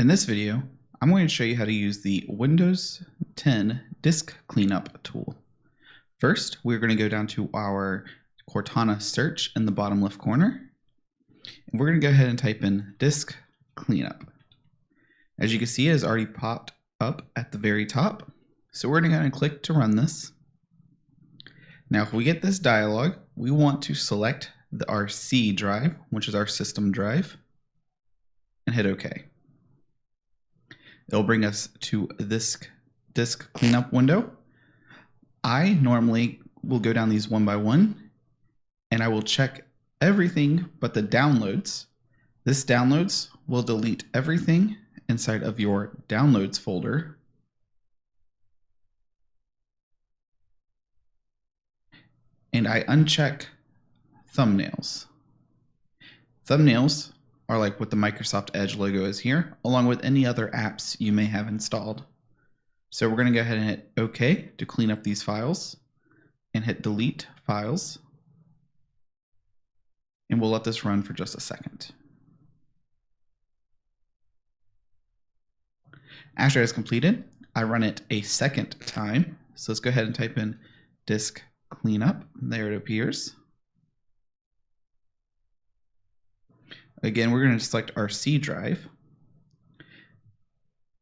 In this video, I'm going to show you how to use the Windows 10 Disk Cleanup tool. First, we're going to go down to our Cortana search in the bottom left corner, and we're going to go ahead and type in Disk Cleanup. As you can see, it has already popped up at the very top, so we're going to go ahead and click to run this. Now, if we get this dialog, we want to select our C drive, which is our system drive, and hit OK. It'll bring us to this disk cleanup window. I normally will go down these one by one, and I will check everything but the downloads. This downloads will delete everything inside of your downloads folder. And I uncheck thumbnails. Thumbnails are like what the Microsoft Edge logo is here, along with any other apps you may have installed. So we're going to go ahead and hit OK to clean up these files and hit delete files. And we'll let this run for just a second. After it's completed, I run it a second time. So let's go ahead and type in disk cleanup. There it appears. Again, we're going to select our C drive.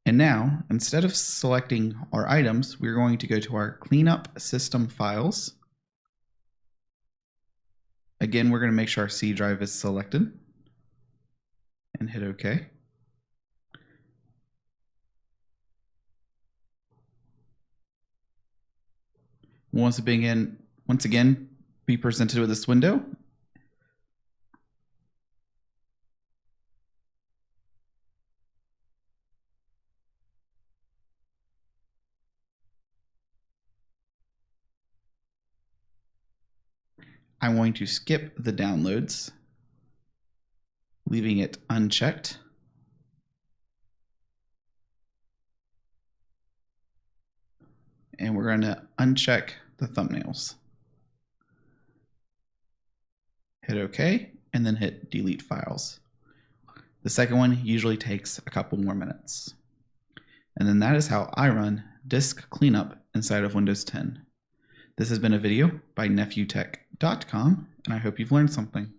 And now, instead of selecting our items, we're going to go to our cleanup system files. Again, we're going to make sure our C drive is selected and hit OK. Once again, be presented with this window. I'm going to skip the downloads, leaving it unchecked. And we're going to uncheck the thumbnails. Hit OK, and then hit delete files. The second one usually takes a couple more minutes. And then that is how I run disk cleanup inside of Windows 10. This has been a video by nephew.tech.com, and I hope you've learned something.